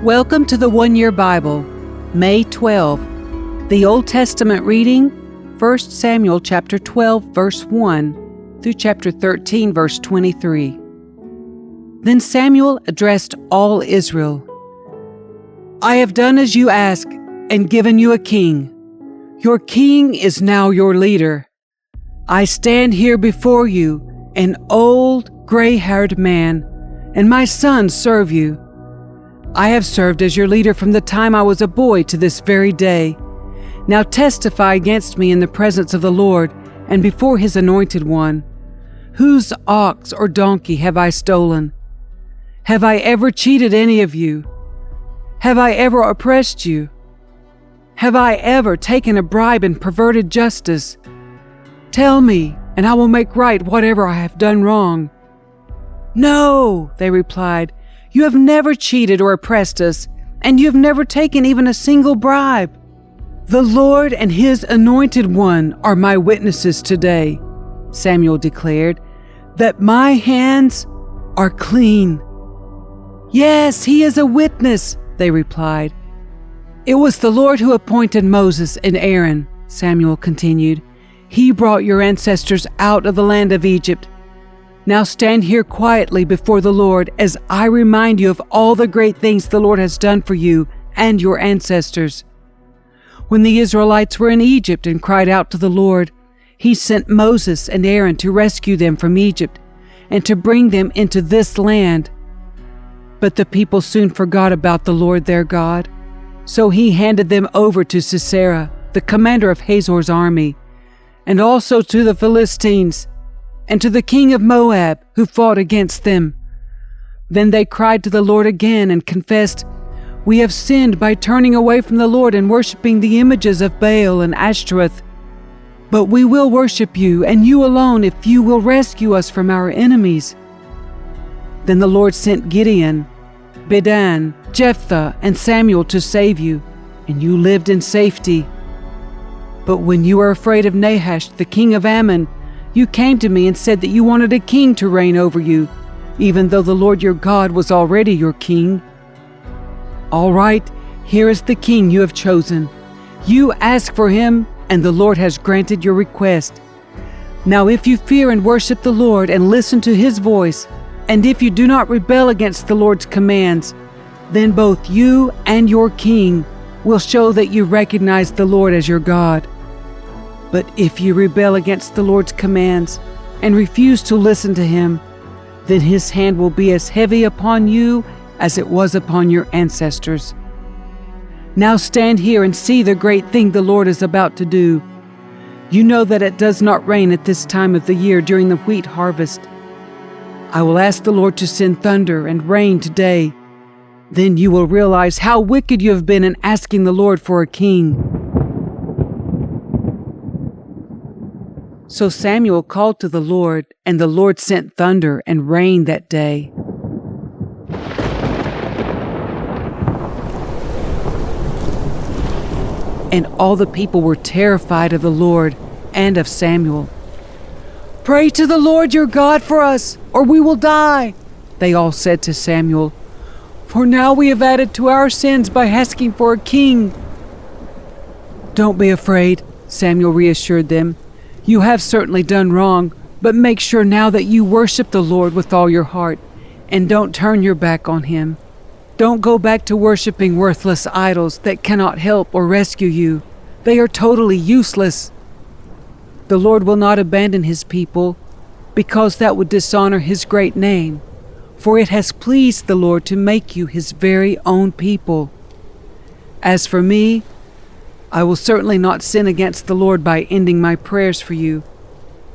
Welcome to the One Year Bible, May 12. The Old Testament reading, 1 Samuel chapter 12, verse 1 through chapter 13, verse 23. Then Samuel addressed all Israel. I have done as you ask and given you a king. Your king is now your leader. I stand here before you, an old, gray-haired man, and my sons serve you. I have served as your leader from the time I was a boy to this very day. Now testify against me in the presence of the Lord and before His anointed one. Whose ox or donkey have I stolen? Have I ever cheated any of you? Have I ever oppressed you? Have I ever taken a bribe and perverted justice? Tell me, and I will make right whatever I have done wrong. No, they replied. You have never cheated or oppressed us, and you have never taken even a single bribe. The Lord and His anointed one are my witnesses today, Samuel declared, that my hands are clean. Yes, He is a witness, they replied. It was the Lord who appointed Moses and Aaron, Samuel continued. He brought your ancestors out of the land of Egypt. Now stand here quietly before the Lord as I remind you of all the great things the Lord has done for you and your ancestors. When the Israelites were in Egypt and cried out to the Lord, He sent Moses and Aaron to rescue them from Egypt and to bring them into this land. But the people soon forgot about the Lord their God. So He handed them over to Sisera, the commander of Hazor's army, and also to the Philistines, and to the king of Moab, who fought against them. Then they cried to the Lord again and confessed, We have sinned by turning away from the Lord and worshiping the images of Baal and Ashtoreth. But we will worship you, and you alone, if you will rescue us from our enemies. Then the Lord sent Gideon, Bedan, Jephthah, and Samuel to save you, and you lived in safety. But when you were afraid of Nahash, the king of Ammon, you came to me and said that you wanted a king to reign over you, even though the Lord your God was already your king. All right, here is the king you have chosen. You ask for him, and the Lord has granted your request. Now if you fear and worship the Lord and listen to His voice, and if you do not rebel against the Lord's commands, then both you and your king will show that you recognize the Lord as your God. But if you rebel against the Lord's commands and refuse to listen to Him, then His hand will be as heavy upon you as it was upon your ancestors. Now stand here and see the great thing the Lord is about to do. You know that it does not rain at this time of the year during the wheat harvest. I will ask the Lord to send thunder and rain today. Then you will realize how wicked you have been in asking the Lord for a king. So Samuel called to the Lord, and the Lord sent thunder and rain that day. And all the people were terrified of the Lord and of Samuel. Pray to the Lord your God for us, or we will die, they all said to Samuel. For now we have added to our sins by asking for a king. Don't be afraid, Samuel reassured them. You have certainly done wrong, but make sure now that you worship the Lord with all your heart, and don't turn your back on Him. Don't go back to worshiping worthless idols that cannot help or rescue you. They are totally useless. The Lord will not abandon His people, because that would dishonor His great name, for it has pleased the Lord to make you His very own people. As for me, I will certainly not sin against the Lord by ending my prayers for you,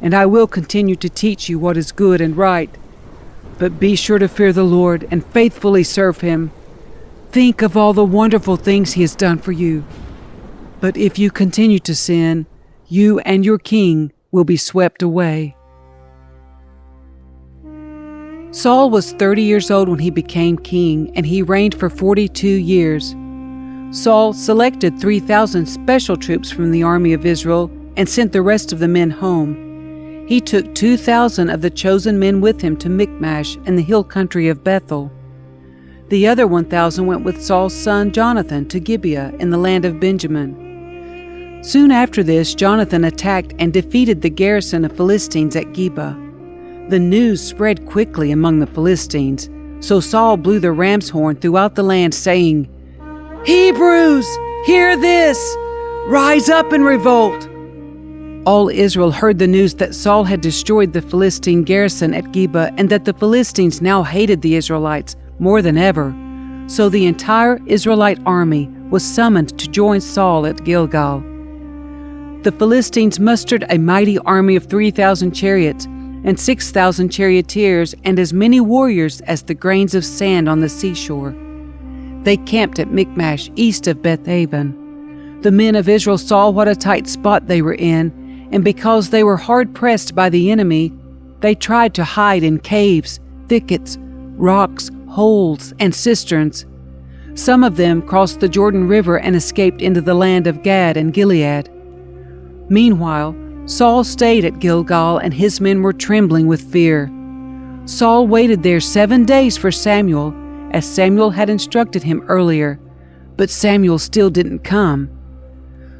and I will continue to teach you what is good and right. But be sure to fear the Lord and faithfully serve Him. Think of all the wonderful things He has done for you. But if you continue to sin, you and your king will be swept away. Saul was 30 years old when he became king, and he reigned for 42 years. Saul selected 3,000 special troops from the army of Israel and sent the rest of the men home. He took 2,000 of the chosen men with him to Michmash and the hill country of Bethel. The other 1,000 went with Saul's son Jonathan to Gibeah in the land of Benjamin. Soon after this, Jonathan attacked and defeated the garrison of Philistines at Gibeah. The news spread quickly among the Philistines, so Saul blew the ram's horn throughout the land, saying, "Hebrews, hear this! Rise up and revolt!" All Israel heard the news that Saul had destroyed the Philistine garrison at Gibeah and that the Philistines now hated the Israelites more than ever. So the entire Israelite army was summoned to join Saul at Gilgal. The Philistines mustered a mighty army of 3,000 chariots and 6,000 charioteers and as many warriors as the grains of sand on the seashore. They camped at Michmash, east of Beth-aven. The men of Israel saw what a tight spot they were in, and because they were hard-pressed by the enemy, they tried to hide in caves, thickets, rocks, holes, and cisterns. Some of them crossed the Jordan River and escaped into the land of Gad and Gilead. Meanwhile, Saul stayed at Gilgal, and his men were trembling with fear. Saul waited there 7 days for Samuel, as Samuel had instructed him earlier, but Samuel still didn't come.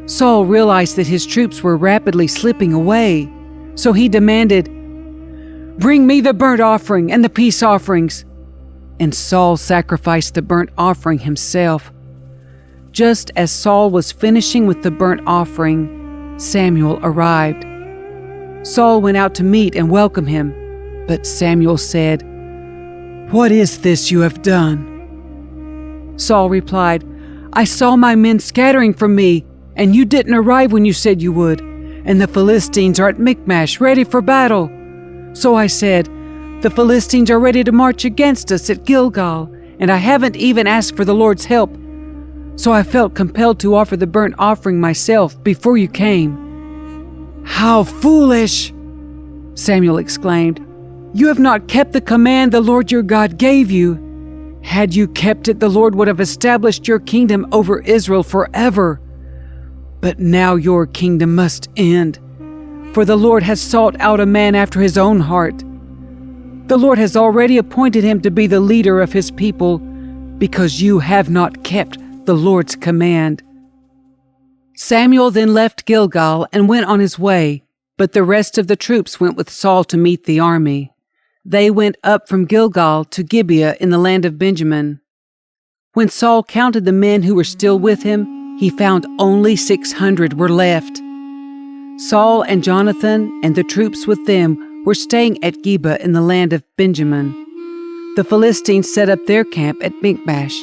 Saul realized that his troops were rapidly slipping away, so he demanded, "Bring me the burnt offering and the peace offerings." And Saul sacrificed the burnt offering himself. Just as Saul was finishing with the burnt offering, Samuel arrived. Saul went out to meet and welcome him, but Samuel said, "What is this you have done?" Saul replied, "I saw my men scattering from me, and you didn't arrive when you said you would, and the Philistines are at Michmash, ready for battle. So I said, the Philistines are ready to march against us at Gilgal, and I haven't even asked for the Lord's help. So I felt compelled to offer the burnt offering myself before you came." "How foolish!" Samuel exclaimed. "You have not kept the command the Lord your God gave you. Had you kept it, the Lord would have established your kingdom over Israel forever. But now your kingdom must end, for the Lord has sought out a man after his own heart. The Lord has already appointed him to be the leader of his people, because you have not kept the Lord's command." Samuel then left Gilgal and went on his way, but the rest of the troops went with Saul to meet the army. They went up from Gilgal to Gibeah in the land of Benjamin. When Saul counted the men who were still with him, he found only 600 were left. Saul and Jonathan and the troops with them were staying at Gibeah in the land of Benjamin. The Philistines set up their camp at Michmash.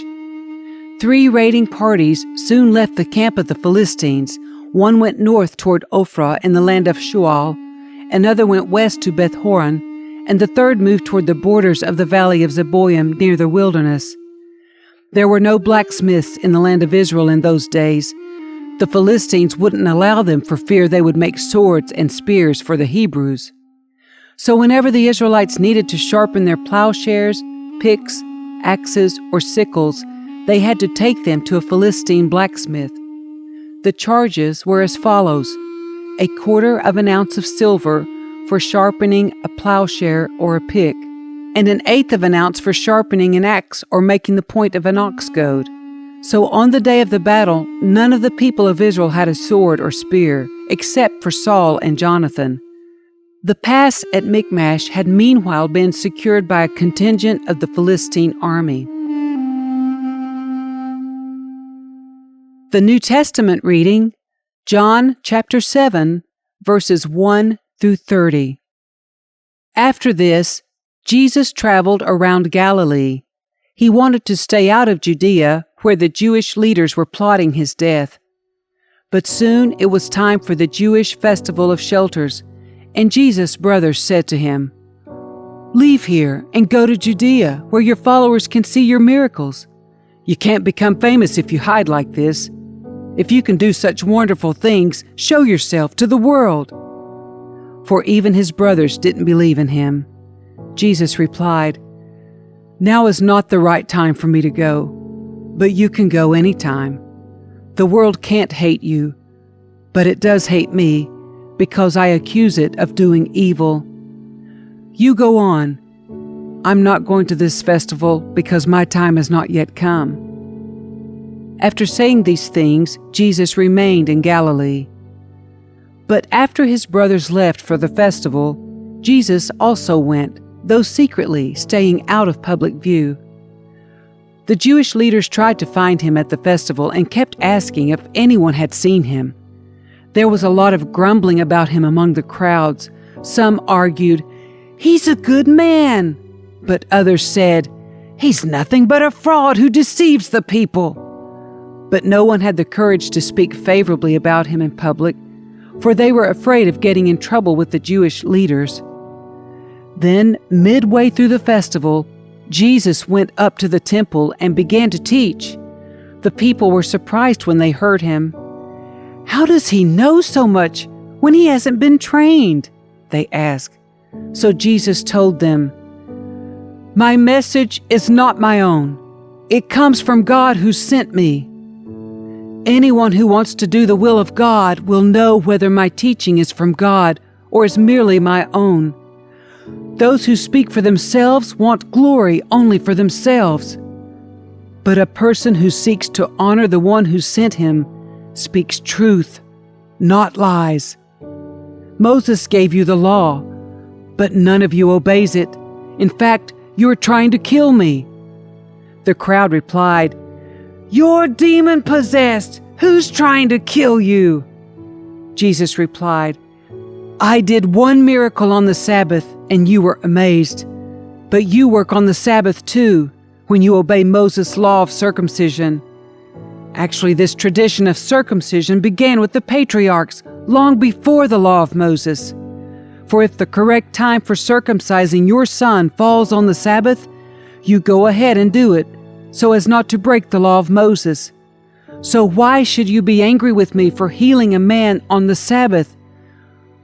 3 raiding parties soon left the camp of the Philistines. One went north toward Ophrah in the land of Shual, another went west to Beth-horon, and the third moved toward the borders of the valley of Zeboim near the wilderness. There were no blacksmiths in the land of Israel in those days. The Philistines wouldn't allow them for fear they would make swords and spears for the Hebrews. So whenever the Israelites needed to sharpen their plowshares, picks, axes, or sickles, they had to take them to a Philistine blacksmith. The charges were as follows: 1/4 ounce of silver for sharpening a plowshare or a pick, and 1/8 ounce for sharpening an axe or making the point of an ox goad. So on the day of the battle, none of the people of Israel had a sword or spear, except for Saul and Jonathan. The pass at Michmash had meanwhile been secured by a contingent of the Philistine army. The New Testament reading, John chapter 7, verses 1 through 30. After this, Jesus traveled around Galilee. He wanted to stay out of Judea, where the Jewish leaders were plotting his death. But soon it was time for the Jewish festival of shelters, and Jesus' brothers said to him, "Leave here and go to Judea, where your followers can see your miracles. You can't become famous if you hide like this. If you can do such wonderful things, show yourself to the world." For even his brothers didn't believe in him. Jesus replied, "Now is not the right time for me to go, but you can go any time. The world can't hate you, but it does hate me, because I accuse it of doing evil. You go on. I'm not going to this festival because my time has not yet come." After saying these things, Jesus remained in Galilee. But after his brothers left for the festival, Jesus also went, though secretly, staying out of public view. The Jewish leaders tried to find him at the festival and kept asking if anyone had seen him. There was a lot of grumbling about him among the crowds. Some argued, "He's a good man," but others said, "He's nothing but a fraud who deceives the people." But no one had the courage to speak favorably about him in public, for they were afraid of getting in trouble with the Jewish leaders. Then, midway through the festival, Jesus went up to the temple and began to teach. The people were surprised when they heard him. "How does he know so much when he hasn't been trained?" they asked. So Jesus told them, "My message is not my own. It comes from God who sent me. Anyone who wants to do the will of God will know whether my teaching is from God or is merely my own. Those who speak for themselves want glory only for themselves. But a person who seeks to honor the one who sent him speaks truth, not lies. Moses gave you the law, but none of you obeys it. In fact, you are trying to kill me." The crowd replied, "You're demon-possessed. Who's trying to kill you?" Jesus replied, "I did one miracle on the Sabbath, and you were amazed. But you work on the Sabbath too, when you obey Moses' law of circumcision. Actually, this tradition of circumcision began with the patriarchs long before the law of Moses. For if the correct time for circumcising your son falls on the Sabbath, you go ahead and do it, so as not to break the law of Moses. So why should you be angry with me for healing a man on the Sabbath?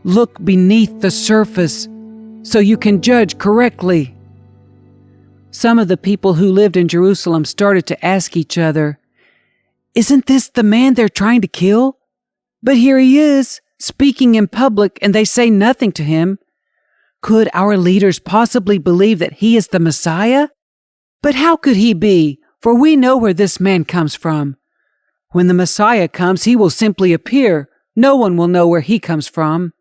Look beneath the surface, so you can judge correctly." Some of the people who lived in Jerusalem started to ask each other, "Isn't this the man they're trying to kill? But here he is, speaking in public, and they say nothing to him. Could our leaders possibly believe that he is the Messiah? But how could he be? For we know where this man comes from. When the Messiah comes, he will simply appear. No one will know where he comes from."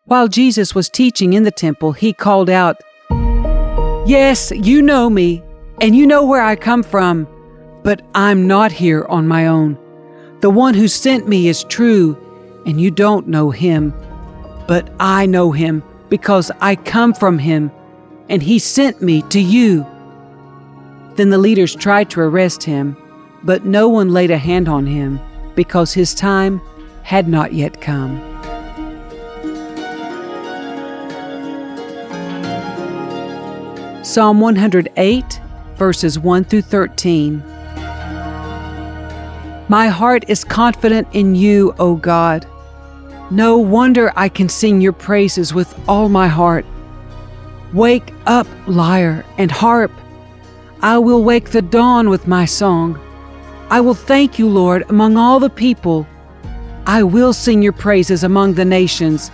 While Jesus was teaching in the temple, he called out, "Yes, you know me, and you know where I come from, but I'm not here on my own. The one who sent me is true, and you don't know him. But I know him because I come from him, and he sent me to you." Then the leaders tried to arrest him, but no one laid a hand on him because his time had not yet come. Psalm 108, verses 1 through 13. My heart is confident in you, O God. No wonder I can sing your praises with all my heart. Wake up, lyre, and harp. I will wake the dawn with my song. I will thank you, Lord, among all the people. I will sing your praises among the nations,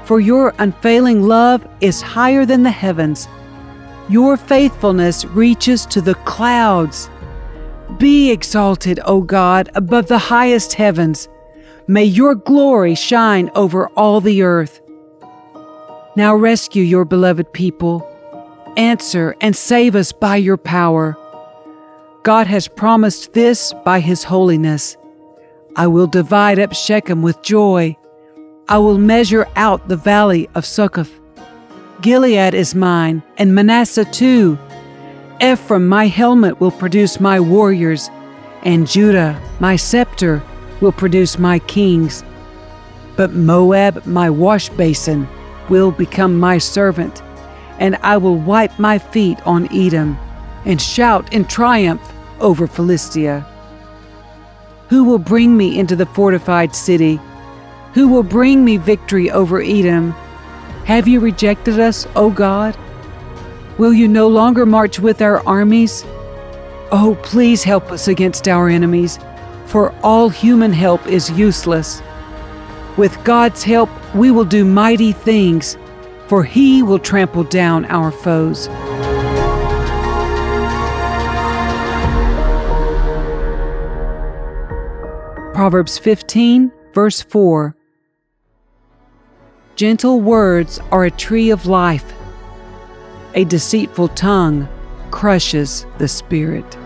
for your unfailing love is higher than the heavens. Your faithfulness reaches to the clouds. Be exalted, O God, above the highest heavens. May your glory shine over all the earth. Now rescue your beloved people. Answer and save us by your power. God has promised this by his holiness. I will divide up Shechem with joy. I will measure out the valley of Succoth. Gilead is mine, and Manasseh too. Ephraim, my helmet, will produce my warriors, and Judah, my scepter, will produce my kings. But Moab, my wash basin, will become my servant, and I will wipe my feet on Edom, and shout in triumph over Philistia. Who will bring me into the fortified city? Who will bring me victory over Edom? Have you rejected us, O God? Will you no longer march with our armies? Oh, please help us against our enemies, for all human help is useless. With God's help, we will do mighty things, for he will trample down our foes. Proverbs 15, verse 4. Gentle words are a tree of life. A deceitful tongue crushes the spirit.